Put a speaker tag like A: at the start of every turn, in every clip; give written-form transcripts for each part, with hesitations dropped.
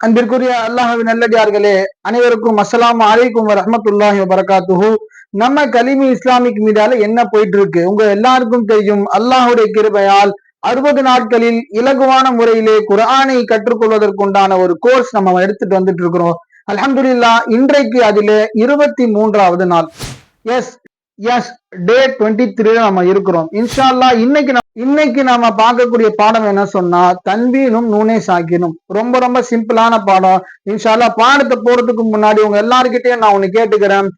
A: அன்பிற்குரிய அல்லாஹ்வின் நல்லடியார்களே, அனைவருக்கும் அஸ்ஸலாமு அலைக்கும் வரஹ்மத்துல்லாஹி வபரகாத்துஹு. நம்ம கலிமி இஸ்லாமிக் மீடியால என்ன போயிட்டு இருக்கு, உங்க எல்லாருக்கும் தெரியும். அல்லாஹுடைய கிருபையால் 60 நாட்களில் இலகுவான முறையிலே குர்ஆனை கற்றுக்கொள்வதற்குண்டான ஒரு கோர்ஸ் நம்ம எடுத்துட்டு வந்துட்டு இருக்கிறோம். அல்ஹம்துலில்லாஹ், இன்றைக்கு அதிலே 23வது நாள். எஸ் எஸ் டே 23 நம்ம இருக்கிறோம். இன்ஷா அல்லாஹ் இன்னைக்கு நாம பார்க்கக்கூடிய பாடம் என்ன சொன்னா, தன்வீனும் நூனே சாக்கினும். ரொம்ப ரொம்ப சிம்பிளான பாடம். இன்ஷா அல்லாஹ் பாடத்தை போறதுக்கு முன்னாடி உங்க எல்லாருக்கிட்டையும் நான் ஒண்ணு கேட்டுக்கிறேன்.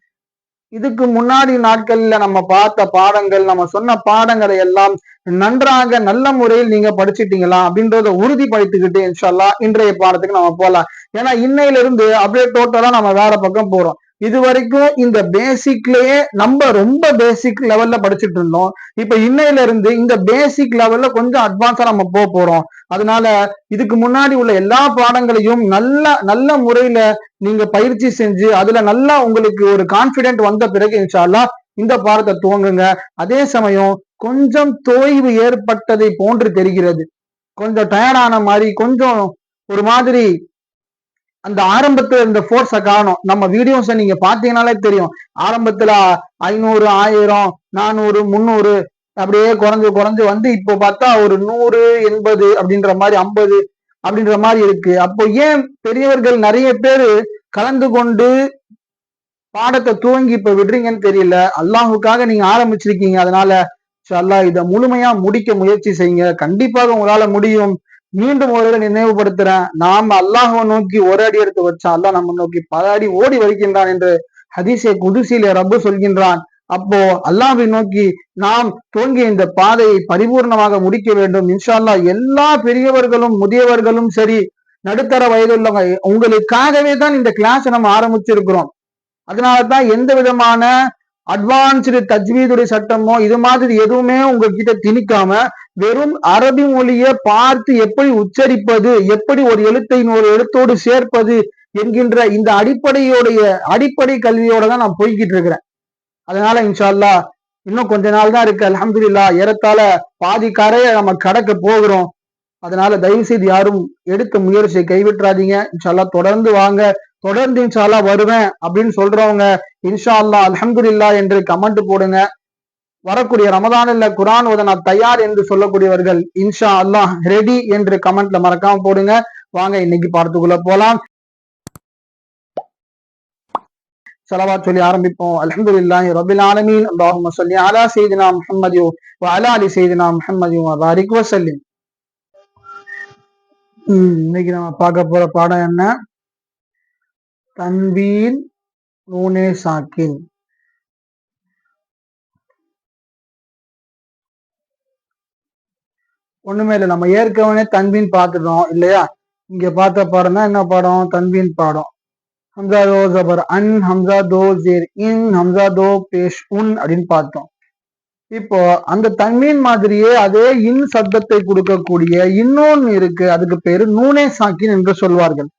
A: இதுக்கு முன்னாடி நாட்கள்ல நம்ம பார்த்த பாடங்கள், நம்ம சொன்ன பாடங்களை எல்லாம் நன்றாக நல்ல முறையில் நீங்க படிச்சிட்டீங்களா அப்படின்றத உறுதிப்படுத்திக்கிட்டு இன்ஷா அல்லாஹ் இன்றைய பாடத்துக்கு நம்ம போலாம். ஏன்னா இன்னையில இருந்து அப்படியே டோட்டலா நம்ம வேற பக்கம் போறோம். இது வரைக்கும் இந்த பேசிக்லயே நம்ம ரொம்ப பேசிக் லெவல்ல படிச்சுட்டு இருந்தோம். இப்ப இன்னையில இருந்து இந்த பேசிக் லெவல்ல கொஞ்சம் அட்வான்ஸா நம்ம போறோம். அதனால இதுக்கு முன்னாடி உள்ள எல்லா பாடங்களையும் நல்ல முறையில நீங்க பயிற்சி செஞ்சு அதுல நல்லா உங்களுக்கு ஒரு கான்பிடென்ட் வந்த பிறகு இன்ஷா அல்லாஹ் இந்த பாடத்தை துவங்குங்க. அதே சமயம் கொஞ்சம் தோய்வு ஏற்பட்டதை போன்று தெரிகிறது. கொஞ்சம் டயர்டான மாதிரி, கொஞ்சம் ஒரு மாதிரி அந்த ஆரம்பத்துல இந்த ஃபோர்ஸை காணும். நம்ம வீடியோஸை நீங்க பாத்தீங்கன்னாலே தெரியும். ஆரம்பத்துல 500, 1000, 400, 300 அப்படியே குறைஞ்சு குறைஞ்சு வந்து இப்போ பார்த்தா ஒரு 100, 80 அப்படின்ற மாதிரி, 50 அப்படின்ற மாதிரி இருக்கு. அப்போ ஏன் பெரியவர்கள் நிறைய பேர் கலந்து கொண்டு பாடத்தை துவங்கி இப்ப விடுறீங்கன்னு தெரியல. அல்லாஹுக்காக நீங்க ஆரம்பிச்சிருக்கீங்க. அதனால அல்லாஹ் இதை முழுமையா முடிக்க முயற்சி செய்யுங்க. கண்டிப்பாக உங்களால முடியும். மீண்டும் ஒரு நினைவுபடுத்துறேன், நாம் அல்லாஹுவை நோக்கி ஒரு அடி எடுத்து வச்சா அல்லாஹ் நம்ம நோக்கி பல அடி ஓடி வருகின்றான் என்று ஹதீஸே குதுசிலே ரப்பு சொல்கின்றான். அப்போ அல்லாஹ்வை நோக்கி நாம் துவங்கிய இந்த பாதையை பரிபூர்ணமாக முடிக்க வேண்டும். இன்ஷா அல்லாஹ் எல்லா பெரியவர்களும் முதியவர்களும் சரி, நடுத்தர வயதுள்ளவங்க, உங்களுக்காகவே தான் இந்த கிளாஸ் நம்ம ஆரம்பிச்சிருக்கிறோம். அதனாலதான் எந்த விதமான அட்வான்ஸ்டு தஜ்வீதுடைய சட்டமோ இது மாதிரி எதுவுமே உங்ககிட்ட திணிக்காம, வெறும் அரபி மொழியை பார்த்து எப்படி உச்சரிப்பது, எப்படி ஒரு எழுத்தை ஒரு எழுத்தோடு சேர்ப்பது என்கின்ற இந்த அடிப்படை கல்வியோட தான் நான் போய்கிட்டு இருக்கிறேன். அதனால இன்ஷா அல்லாஹ் இன்னும் கொஞ்ச நாள் தான் இருக்கு. அல்ஹம்துலில்லாஹ், ஏறத்தாழ பாதி கரையை நம்ம கடக்க போகிறோம். அதனால தயவு செய்து யாரும் எடுத்த முயற்சியை கைவிட்டுறாதீங்க. இன்ஷா அல்லாஹ் தொடர்ந்து வாங்க. தொடர்ந்து இன்ஷா அல்லாஹ் வருவேன் அப்படின்னு சொல்றவங்க இன்ஷா அல்லாஹ் அல்ஹம்துலில்லாஹ் என்று கமெண்ட் போடுங்க. வரக்கூடிய ரமதானில் குர்ஆன் ஓத நான் தயார் என்று சொல்லக்கூடியவர்கள் இன்ஷா அல்லாஹ் ரெடி என்று கமெண்ட்ல மறக்காம போடுங்க. வாங்க இன்னைக்கு பாடத்துக்குள்ள போலாம். ஸலவாத் சொல்லி ஆரம்பிப்போம். அல்ஹம்துலில்லாஹி ரப்பில் ஆலமீன். அல்லாஹும்ம ஸல்லி அலா சய்யிதினா முஹம்மதி வ அலா அலி சய்யிதினா முஹம்மதி வ பாரிக் வ ஸல்லிம். இன்னைக்கு நம்ம பார்க்க போற பாடம் என்ன? தன்வீன் நூனே சாக்கின். ஒண்ணுமே இல்லை, நம்ம ஏற்கனவே தன்வீன் பார்த்துட்டோம் இல்லையா? இங்க பார்த்த பாடம் தான் என்ன பாடம்? தன்வீன் பாடம். ஹம்சா தோ ஜபர் அன், ஹம்சா தோ ஜேர் இன், ஹம்சா தோ பேஷ் உன் அப்படின்னு பார்த்தோம். இப்போ அந்த தன்வீன் மாதிரியே அதே இன் சப்தத்தை கொடுக்கக்கூடிய இன்னொன்னு இருக்கு. அதுக்கு பேரு நூனே சாக்கின் என்று சொல்வார்கள்.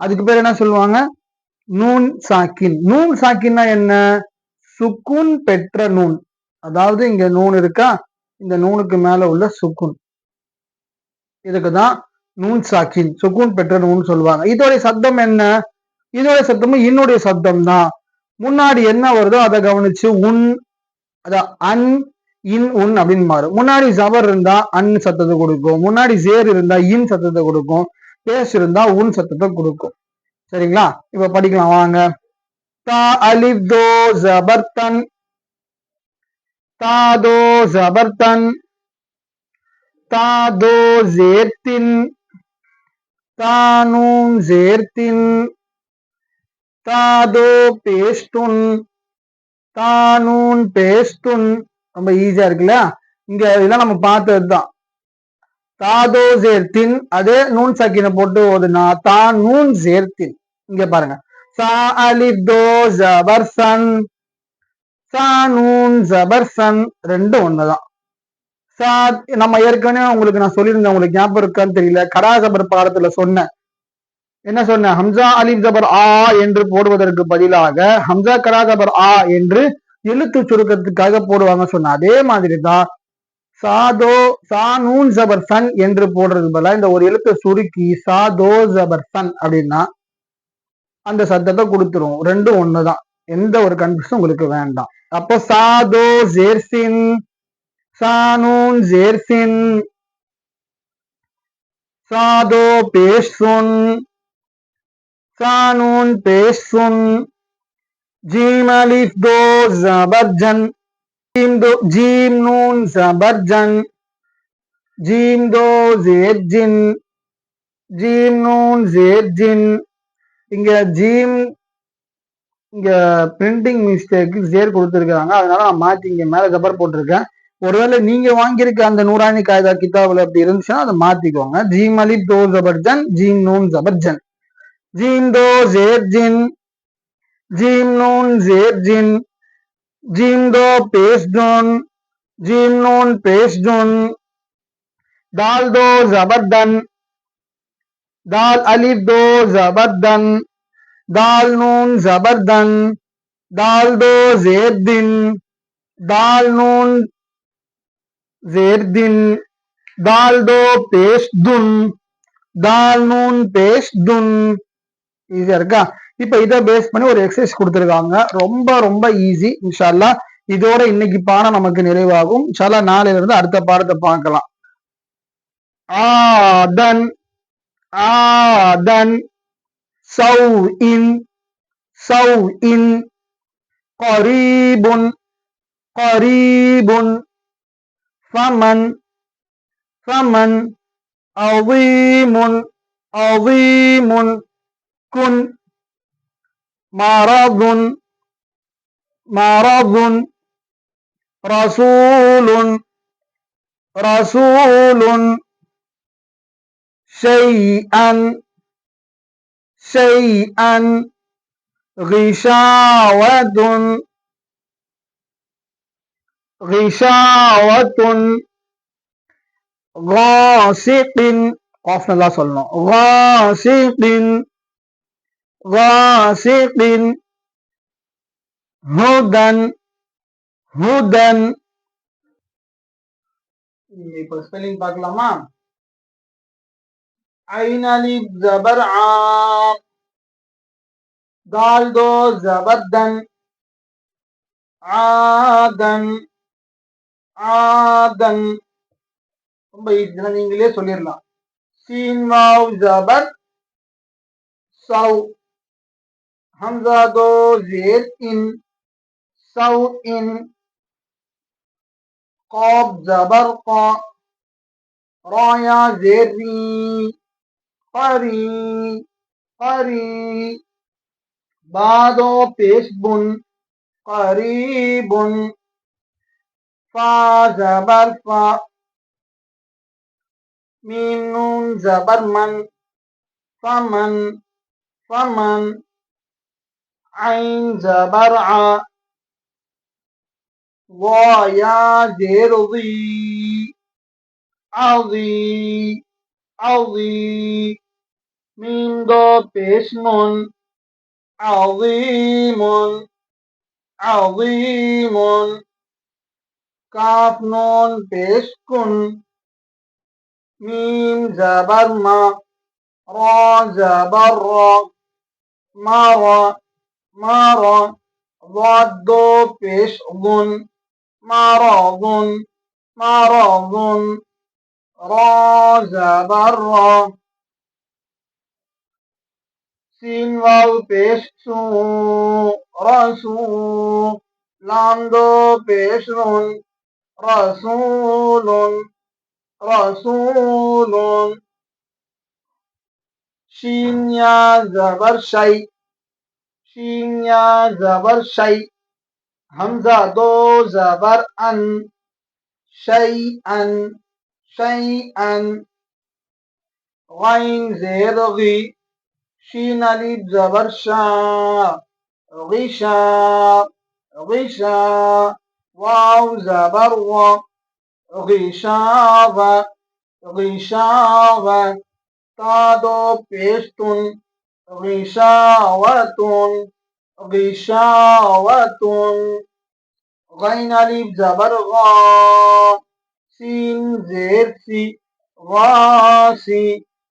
A: அதுக்கு பேர் என்ன சொல்லுவாங்க? நூன் சாக்கின். நூன் சாக்கின்னா என்ன? சுக்குன் பெற்ற நூன். அதாவது இங்க நூன் இருக்கா, இந்த நூனுக்கு மேல உள்ள சுக்குன், இதுக்குதான் நூன் சாக்கின், சுக்குன் பெற்ற நூன் சொல்லுவாங்க. இதோடைய சப்தம் என்ன? இதோடைய சப்தமும் இன்னுடைய சப்தம் தான். முன்னாடி என்ன வருதோ அதை கவனிச்சு உன், அதான் அன், இன், உன் அப்படின்னு மாறும். முன்னாடி ஜபர் இருந்தா அன் சத்தத்தை கொடுக்கும், முன்னாடி ஜேர் இருந்தா இன் சத்தத்தை கொடுக்கும், பேஸ் இருந்தா உன் சத்தத்தை கொடுக்கும். சரிங்களா? இப்ப படிக்கலாம் வாங்க. தா அலிப் தோ ஜபர்தன், தா தோ ஜபர்தன், தா தோ ஜேர்தின், தா நூன் ஜேர்தின், தா தோ பேஸ்துன், தா நூன் பேஸ்துன். ரொம்ப ஈஸியா இருக்குல்ல? இங்க இதெல்லாம் நம்ம பார்த்ததுதான். தாதோ ஜேர்தின், அதே நூன் சாக்கினை போட்டு ஓதுனா தா நூன் ஜேர்தின். இங்க பாருங்க, சா அலிப் தோ ஜபர்சன், சா நூன் ஜபர்சன், ரெண்டும் ஒண்ணுதான். சா நம்ம ஏற்கனவே உங்களுக்கு நான் சொல்லியிருந்தேன், உங்களுக்கு ஞாபகம் இருக்கான்னு தெரியல, கடா ஜபர் பாடத்துல சொன்னேன். என்ன சொன்ன? ஹம்சா அலிப் ஜபர் ஆ என்று போடுவதற்கு பதிலாக ஹம்சா கடா ஜபர் ஆ என்று எழுத்து சுருக்கத்துக்காக போடுவாங்க சொன்ன. அதே மாதிரி தான் சாதோ சானூன் ஜபர் சன் என்று போடுறது பதிலா இந்த ஒரு எழுத்தை சுருக்கி சாதோ ஜபர் சன் அப்படின்னா அந்த சத்தத்தை கொடுத்துரும். ரெண்டும் ஒண்ணுதான், எந்த ஒரு கன்ஃபியூஷன் உங்களுக்கு வேண்டாம். அப்போ சாதோ ஜேர்சின், சானூன் ஜேர்சின், சாதோ பேசுன், சானூன் பேசுன், ஜீம் அலிஃப் தோ ஜபர்ஜன், ஜீம் நூன் ஜபர்ஜன், ஜீம் தோ ஜேர்ஜின், ஜீம் நூன் ஜேர்ஜின். இங்க ஜீம் இங்க பிரிண்டிங் மிஸ்டேக்கு ஜேர் கொடுத்துருக்காங்க, அதனால நான் மாத்தி இங்க மேல ஜபர் போட்டிருக்கேன். ஒருவேளை நீங்க வாங்கியிருக்க அந்த நூரானி காய்தா கிதாபுல அப்படி இருந்துச்சுன்னா அதை மாத்திக்கோங்க. ஜீம் அலிஃப் தோ ஜபர்ஜன், ஜீம் நூன் ஜபர்ஜன், ஜீம் தோ ஜேர்ஜின், ஜீம் நூன் ஜேர்ஜின், ஜீம் தோ பேஸ்டோன், ஜீம் நூன் பேஸ்டோன், दाल दो जबरदन, दाल अलिफ दो जबरदन, दाल नून जबरदन, दाल दो जेरदिन, दाल नून जेरदिन, दाल दो पेशदुन, दाल नून पेशदुन. ஈஸியா இருக்கா? இப்ப இதை பேஸ் பண்ணி ஒரு எக்ஸசைஸ் கொடுத்துருக்காங்க, ரொம்ப ரொம்ப ஈஸி. இன்ஷா அல்லாஹ் இதோட இன்னைக்கு பாடம் நமக்கு நிறைவாகும். இன்ஷா அல்லாஹ் நாளையில இருந்து அடுத்த பாடத்தை பார்க்கலாம். ஆதன், ஆதன், சௌஇன், சௌஇன், கரீபுன், கரீபுன், ஃபமன், ஃபமன், அவீமுன், அவீமுன், குன், மரதுன், மரதுன், ரசூலுன், ரசூலுன், ஷைஅன், ஷைஅன், கிஷாவத்துன், கிஷாவத்துன், காசிகின், காஃப் நல்லா சொல்லணும், காசிகின், காசிகின், ஹுதன், ஹுதன். இப்ப ஸ்பெல்லிங் பார்க்கலாமா? ஐன் அலிஃப் ஜபர் ஆ, தால் தோ ஜபர்தன், ஆதன், ஆதன். ரொம்ப ஈஸி, நீங்களே சொல்லிடலாம். சீன் வாவ் ஜபர் சௌ, ஹம்சா தோ ஜேர் இன், சௌ இன், காப் ஜபர் கா, ராயா ஜேர் ரி, கரி, கரி, பாதோ பேஸ்புன், கரீபுன், ஃபா ஜபர் ஃபா, மீம் நூன் ஜபர் மன், ஃபமன், ஃபமன், ஐன் ஜபர் ஆ, வாயா ஜேர் தி, அதி, அதி, மீம் தோ பேஷ் நூன், அஸீமுன், அஸீமுன், காஃப் நூன் பேஷ் குன், மீம் ஜபர் மா, ரா ஜபர் ரா, மாரா, மாரா, ضاد دو پیش ظن، مرض، مرض، را زبر را، سین واو پیش سو، رسو، لام دو پیش رن، رسول، رسول، شین یا زبر شی، شین یا زبر شی، حمزہ دو زبر ان، شیئن، شیئن، غین زیر غی، شین الف زبر شا، غشا، غشا، واو زبر و، غشاوة، غشاوة، تا دو پیشتن، غشاوتن، غشاوتن، غین الف زبر غا، சீன் ஜேர் சி வாசி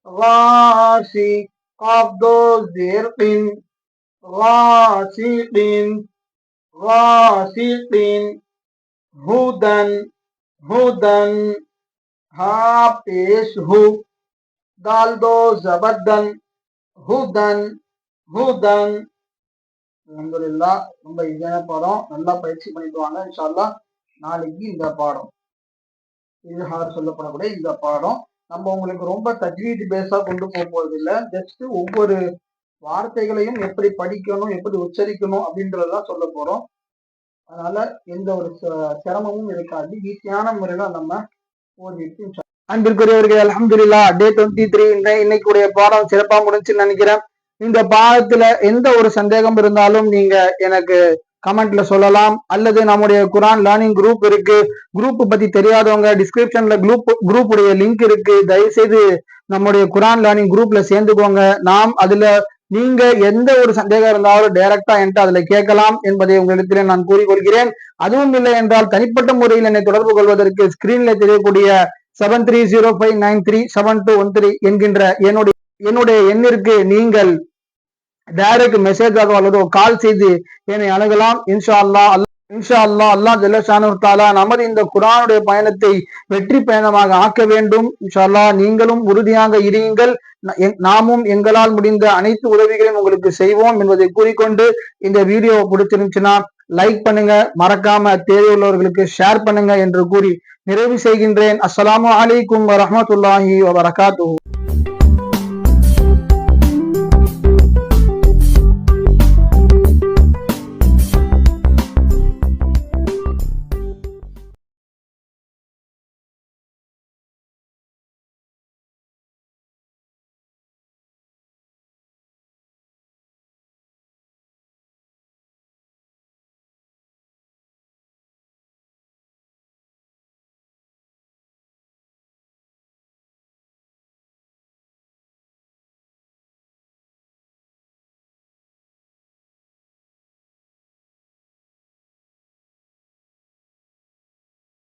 A: வாசி காஃப் தோ ஜேர் கின் வாசிகின் வாசிகின் ஹுதன் ஹுதன் ஹா பேஷ் ஹு दाल दो जबरदन ஹுதன் ஹுதன். அல்ஹம்துலில்லாஹ். ரொம்ப ஈஸியான பாடம், நல்லா பயிற்சி பண்ணிட்டு வாங்க இன்ஷா அல்லாஹ். நாளைக்கு இந்த பாடம் இஸ்ஹார் சொல்லப்படக்கூடிய இந்த பாடம் நம்ம உங்களுக்கு ரொம்ப தஜ்வீத் பேஸா கொண்டு போவது இல்லை. ஜஸ்ட் ஒவ்வொரு வார்த்தைகளையும் எப்படி படிக்கணும், எப்படி உச்சரிக்கணும் அப்படின்றதான் சொல்ல போறோம். அதனால எந்த ஒரு சிரமமும் இருக்காது, ஈஸியான முறையில நம்ம ஓதிட்டு. அன்பிற்குரியவர்கள், அல்ஹம்துலில்லாஹ், டே 23 இன்னைக்குடைய பாடம் சிறப்பா முடிஞ்சுன்னு நினைக்கிறேன். இந்த பாடத்துல எந்த ஒரு சந்தேகம் இருந்தாலும் நீங்க எனக்கு கமெண்ட்ல சொல்லலாம், அல்லது நம்முடைய குரான் லேர்னிங் குரூப் இருக்கு, குரூப் பத்தி தெரியாதவங்க டிஸ்கிரிப்ஷன்ல குரூப் உடைய லிங்க் இருக்கு, தயவு செய்து நம்முடைய குரான் லேர்னிங் குரூப்ல சேர்ந்துக்கோங்க. நாம் அதுல நீங்க எந்த ஒரு சந்தேகம் இருந்தாலும் டைரக்டா என்கிட்ட அதுல கேட்கலாம் என்பதை உங்களிடத்திலே நான் கூறிக்கொள்கிறேன். அதுவும் இல்லை என்றால் தனிப்பட்ட முறையில் என்னை தொடர்பு கொள்வதற்கு ஸ்கிரீன்ல தெரியக்கூடிய 7305937213 என்கின்ற என்னுடைய எண்ணிற்கு நீங்கள் டைரக்ட் மெசேஜாக அல்லது கால் செய்து என்னை அணுகலாம். இன்ஷா அல்லாஹ் அல்லாஹ் ஜல்ல ஷானஹு தஆலா நமது இந்த குர்ஆனுடைய பயணத்தை வெற்றி பயணமாக ஆக்க வேண்டும். இன்ஷா அல்லாஹ் நீங்களும் உறுதியாக இருங்கள், நாமும் எங்களால் முடிந்த அனைத்து உதவிகளையும் உங்களுக்கு செய்வோம் என்பதை கூறிக்கொண்டு இந்த வீடியோ பிடிச்சிருந்துச்சுன்னா லைக் பண்ணுங்க, மறக்காம தேவையுள்ளவர்களுக்கு ஷேர் பண்ணுங்க என்று கூறி நிறைவு செய்கின்றேன். அஸ்ஸலாமு அலைக்கும் வரஹ்மத்துல்லாஹி வபரகாத்துஹு.